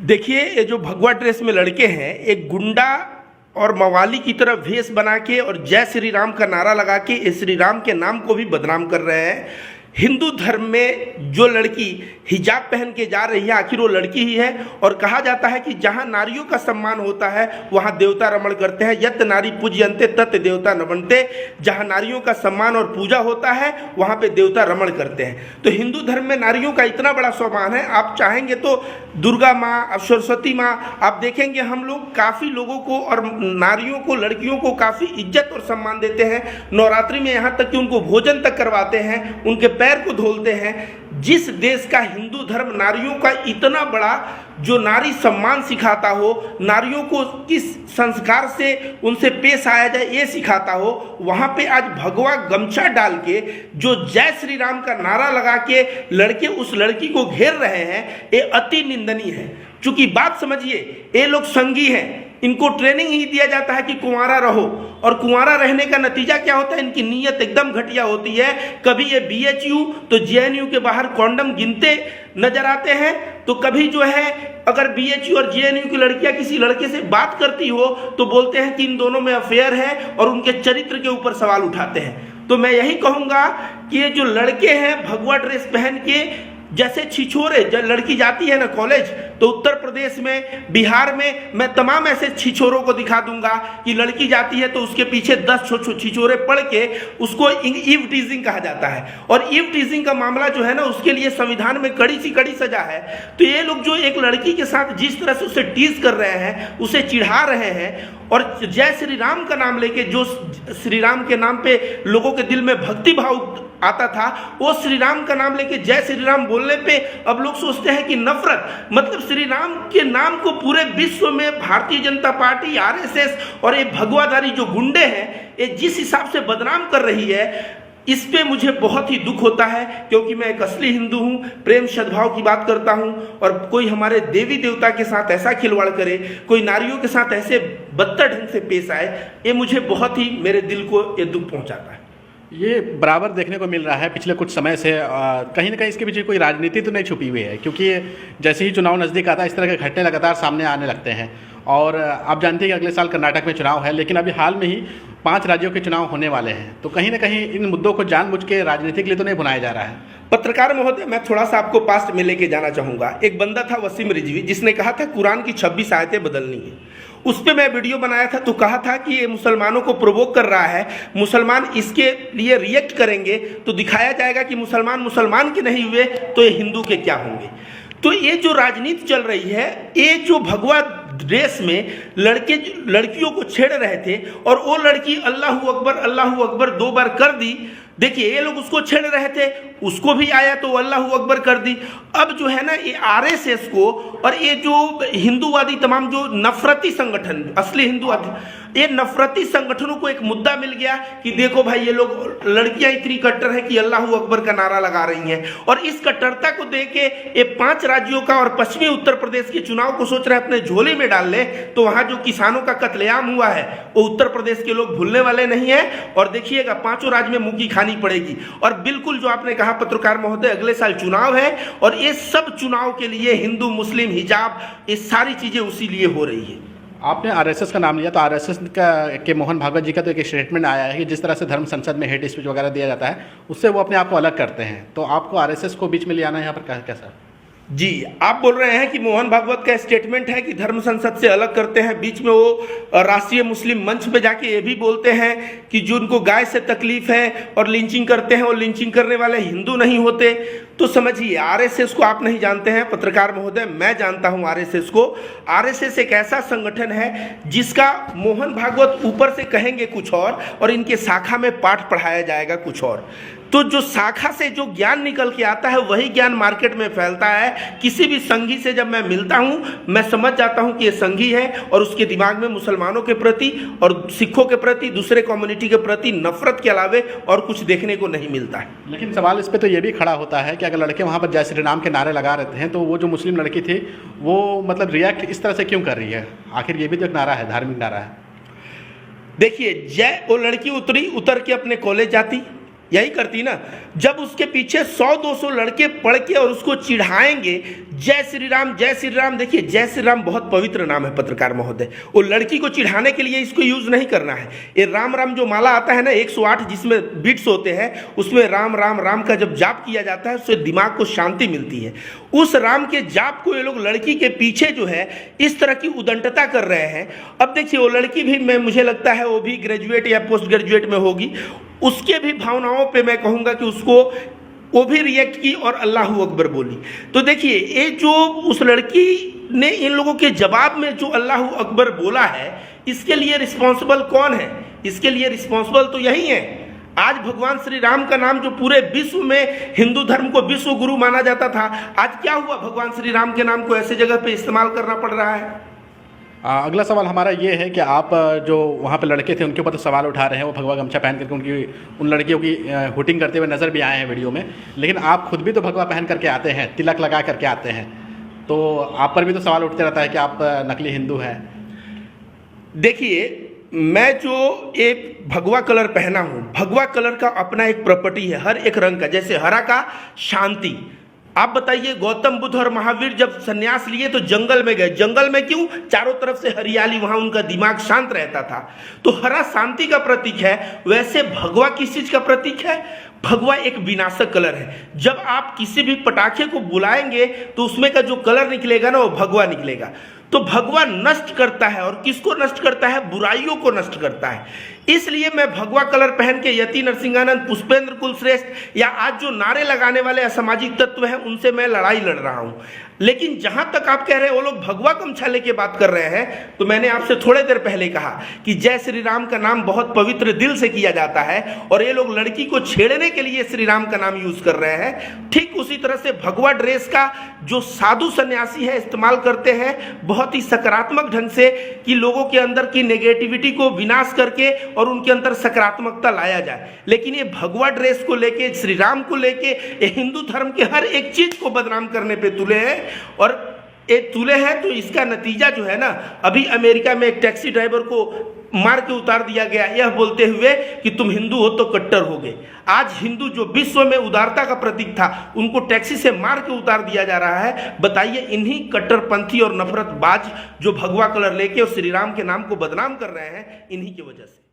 देखिए, ये जो भगवा ड्रेस में लड़के हैं, एक गुंडा और मवाली की तरह भेष बना के और जय श्री राम का नारा लगा के इस श्री राम के नाम को भी बदनाम कर रहे हैं। हिंदू धर्म में जो लड़की हिजाब पहन के जा रही है, आखिर वो लड़की ही है। और कहा जाता है कि जहाँ नारियों का सम्मान होता है वहाँ देवता रमण करते हैं। यत नारी पूज्यन्ते तत् देवता नमनते। जहाँ नारियों का सम्मान और पूजा होता है वहाँ पे देवता रमण करते हैं। तो हिंदू धर्म में नारियों का इतना बड़ा सम्मान है, आप चाहेंगे तो दुर्गा माँ, सरस्वती माँ, आप देखेंगे हम लोग काफ़ी लोगों को और नारियों को, लड़कियों को काफ़ी इज्जत और सम्मान देते हैं। नवरात्रि में यहाँ तक कि उनको भोजन तक करवाते हैं, उनके पैर को धोलते हैं। जिस देश का हिंदू धर्म नारियों का इतना बड़ा जो नारी सम्मान सिखाता हो, नारियों को किस संस्कार से उनसे पेश आया जाए ये सिखाता हो, वहाँ पे आज भगवा गमछा डाल के जो जय श्री राम का नारा लगा के लड़के उस लड़की को घेर रहे हैं, ये अति निंदनीय है। चूंकि बात समझिए, ये लोग संगी हैं, इनको ट्रेनिंग ही दिया जाता है कि कुंवारा रहो, और कुंवारा रहने का नतीजा क्या होता है, इनकी नीयत एकदम घटिया होती है। कभी ये BHU तो JNU के बाहर कॉन्डम गिनते नजर आते हैं, तो कभी जो है अगर BHU और JNU की लड़कियां किसी लड़के से बात करती हो तो बोलते हैं कि इन दोनों में अफेयर है और उनके चरित्र के ऊपर सवाल उठाते हैं। तो मैं यही कहूँगा कि ये जो लड़के हैं भगवा ड्रेस पहन के, जैसे छिछोरे, जब लड़की जाती है ना कॉलेज, तो उत्तर प्रदेश में, बिहार में मैं तमाम ऐसे छिछोरों को दिखा दूंगा कि लड़की जाती है तो उसके पीछे 10 छिछोरे पढ़ के उसको ईव टीजिंग कहा जाता है। और ईव टीजिंग का मामला जो है ना, उसके लिए संविधान में कड़ी सी कड़ी सजा है। तो ये लोग जो एक लड़की के साथ जिस तरह से उसे टीज कर रहे हैं, उसे चिढ़ा रहे हैं, और जय श्री राम का नाम लेके, जो श्री राम के नाम पे लोगों के दिल में भक्ति भाव आता था, वो श्री राम का नाम लेके जय श्री राम बोलने पे अब लोग सोचते हैं कि नफरत। मतलब श्री राम के नाम को पूरे विश्व में भारतीय जनता पार्टी, RSS और ये भगवाधारी जो गुंडे हैं, ये जिस हिसाब से बदनाम कर रही है, इस पे मुझे बहुत ही दुख होता है। क्योंकि मैं एक असली हिंदू हूँ, प्रेम सद्भाव की बात करता हूँ, और कोई हमारे देवी देवता के साथ ऐसा खिलवाड़ करे, कोई नारियों के साथ ऐसे बदतर ढंग से पेश आए, ये मुझे बहुत ही, मेरे दिल को ये दुख पहुँचाता है। ये बराबर देखने को मिल रहा है पिछले कुछ समय से। कहीं ना कहीं इसके पीछे कोई राजनीति तो नहीं छुपी हुई है, क्योंकि जैसे ही चुनाव नज़दीक आता है इस तरह के घटने लगातार सामने आने लगते हैं। और आप जानते हैं कि अगले साल कर्नाटक में चुनाव है, लेकिन अभी हाल में ही 5 राज्यों के चुनाव होने वाले हैं। तो कहीं ना कहीं इन मुद्दों को जानबूझ के राजनीति के लिए तो नहीं भुनाया जा रहा है। पत्रकार महोदय, मैं थोड़ा सा आपको पास्ट में लेके जाना चाहूँगा। एक बंदा था वसीम रिजवी, जिसने कहा था कुरान की 26 आयतें बदलनी है। उस पर मैं वीडियो बनाया था, तो कहा था कि ये मुसलमानों को प्रोवोक कर रहा है, मुसलमान इसके लिए रिएक्ट करेंगे तो दिखाया जाएगा कि मुसलमान मुसलमान के नहीं हुए तो ये हिंदू के क्या होंगे। तो ये जो राजनीति चल रही है, ये जो भगवा ड्रेस में लड़कियों को छेड़ रहे थे, और वो लड़की अल्लाहू अकबर 2 बार कर दी। देखिए, ये लोग उसको छेड़ रहे थे, उसको भी आया तो अल्लाहू अकबर कर दी। अब जो है ना, ये RSS को और ये जो हिंदूवादी तमाम जो नफरती संगठन, असली हिंदूवादी, ये नफरती संगठनों को एक मुद्दा मिल गया कि देखो भाई, ये लोग लड़कियां इतनी कट्टर है कि अल्लाहू अकबर का नारा लगा रही हैं। और इस कट्टरता को देख के ये 5 राज्यों का और पश्चिमी उत्तर प्रदेश के चुनाव को सोच रहे हैं अपने झोले में डाल ले, तो वहां जो किसानों का कत्लेआम हुआ है वो उत्तर प्रदेश के लोग भूलने वाले नहीं है। और देखिएगा, 5 राज्य में मुंह की खानी पड़ेगी। और बिल्कुल जो आपने कहा पत्रकार महोदय, अगले साल चुनाव है, और ये सब चुनाव के लिए हिंदू, मुस्लिम, हिजाब, ये सारी चीजें उसी लिए हो रही है। आपने RSS का नाम लिया, तो RSS के मोहन भागवत जी का तो एक स्टेटमेंट आया है कि जिस तरह से धर्म संसद में हेट स्पीच वगैरह दिया जाता है, उससे वो अपने आप को अलग करते हैं। तो आपको RSS को बीच में ले आना यहाँ पर कैसा? जी, आप बोल रहे हैं कि मोहन भागवत का स्टेटमेंट है कि धर्म संसद से अलग करते हैं, बीच में वो राष्ट्रीय मुस्लिम मंच पे जाके ये भी बोलते हैं कि जो उनको गाय से तकलीफ है और लिंचिंग करते हैं, और लिंचिंग करने वाले हिंदू नहीं होते। तो समझिए, RSS को आप नहीं जानते हैं पत्रकार महोदय, मैं जानता हूं RSS को। RSS एक ऐसा संगठन है जिसका मोहन भागवत ऊपर से कहेंगे कुछ और इनके शाखा में पाठ पढ़ाया जाएगा कुछ और। तो जो शाखा से जो ज्ञान निकल के आता है वही ज्ञान मार्केट में फैलता है। किसी भी संघी से जब मैं मिलता हूँ, मैं समझ जाता हूँ कि ये संघी है, और उसके दिमाग में मुसलमानों के प्रति और सिखों के प्रति, दूसरे कम्युनिटी के प्रति नफरत के अलावे और कुछ देखने को नहीं मिलता है। लेकिन सवाल इस पर तो ये भी खड़ा होता है कि अगर लड़के वहाँ पर जय श्री राम के नारे लगा रहे हैं, तो वो जो मुस्लिम लड़की थी वो मतलब रिएक्ट इस तरह से क्यों कर रही है? आखिर ये भी तो एक नारा है, धार्मिक नारा है। देखिए, वो लड़की उतर के अपने कॉलेज जाती, यही करती ना। जब उसके पीछे 100-200 लड़के पढ़ के और उसको चिढ़ाएंगे जय श्री राम जय श्री राम। देखिए जय श्री राम बहुत पवित्र नाम है पत्रकार महोदय, वो लड़की को चिढ़ाने के लिए इसको यूज नहीं करना है। ये राम राम जो माला आता है ना 108 जिसमें बीट्स होते हैं, उसमें राम राम राम का जब जाप किया जाता है उससे दिमाग को शांति मिलती है। उस राम के जाप को ये लोग लड़की के पीछे जो है इस तरह की उदंडता कर रहे हैं। अब देखिए वो लड़की भी मुझे लगता है वो भी ग्रेजुएट या पोस्ट ग्रेजुएट में होगी, उसके भी भावनाओं पे मैं कहूँगा कि उसको वो भी रिएक्ट की और अल्लाह अकबर बोली। तो देखिए ये जो उस लड़की ने इन लोगों के जवाब में जो अल्लाह अकबर बोला है, इसके लिए रिस्पॉन्सिबल कौन है? इसके लिए रिस्पॉन्सिबल तो यही है। आज भगवान श्री राम का नाम जो पूरे विश्व में हिंदू धर्म को विश्व गुरु माना जाता था, आज क्या हुआ? भगवान श्री राम के नाम को ऐसे जगह पे इस्तेमाल करना पड़ रहा है। अगला सवाल हमारा ये है कि आप जो वहाँ पे लड़के थे उनके ऊपर तो सवाल उठा रहे हैं, वो भगवा गमछा पहन करके उन लड़कियों की हुटिंग करते हुए नज़र भी आए हैं वीडियो में, लेकिन आप खुद भी तो भगवा पहन करके आते हैं, तिलक लगा करके आते हैं, तो आप पर भी तो सवाल उठते रहता है कि आप नकली हिंदू हैं। देखिए मैं जो एक भगवा कलर पहना हूँ, भगवा कलर का अपना एक प्रॉपर्टी है हर एक रंग का। जैसे हरा का शांति। आप बताइए गौतम बुद्ध और महावीर जब सन्यास लिए तो जंगल में गए, जंगल में क्यों? चारों तरफ से हरियाली, वहां उनका दिमाग शांत रहता था। तो हरा शांति का प्रतीक है। वैसे भगवा किस चीज का प्रतीक है? भगवा एक विनाशक कलर है। जब आप किसी भी पटाखे को बुलाएंगे तो उसमें का जो कलर निकलेगा ना वो भगवा निकलेगा। तो भगवा नष्ट करता है, और किसको नष्ट करता है? बुराइयों को नष्ट करता है। इसलिए मैं भगवा कलर पहन के यति नरसिंहानंद, पुष्पेंद्र कुलश्रेष्ठ या आज जो नारे लगाने वाले असामाजिक तत्व हैं उनसे मैं लड़ाई लड़ रहा हूं। लेकिन जहां तक आप कह रहे हैं वो लोग भगवा गमछा लेके बात कर रहे हैं, तो मैंने आपसे थोड़े देर पहले कहा कि जय श्री राम का नाम बहुत पवित्र दिल से किया जाता है और ये लोग लड़की को छेड़ने के लिए श्री राम का नाम यूज कर रहे हैं। ठीक उसी तरह से भगवा ड्रेस का जो साधु सन्यासी है इस्तेमाल करते हैं बहुत ही सकारात्मक ढंग से कि लोगों के अंदर की नेगेटिविटी को विनाश करके और उनके अंदर सकारात्मकता लाया जाए। लेकिन ये भगवा ड्रेस को लेके, श्री राम को लेके, ये हिंदू धर्म के हर एक चीज को बदनाम करने पे तुले हैं। और ये तुले हैं तो इसका नतीजा जो है ना, अभी अमेरिका में एक टैक्सी ड्राइवर को मार के उतार दिया गया यह बोलते हुए कि तुम हिंदू हो तो कट्टर होगे। आज हिंदू जो विश्व में उदारता का प्रतीक था उनको टैक्सी से मार के उतार दिया जा रहा है। बताइए इन्हीं कट्टरपंथी और नफरतबाज जो भगवा कलर लेके और श्री राम के नाम को बदनाम कर रहे हैं, इन्हीं की वजह से।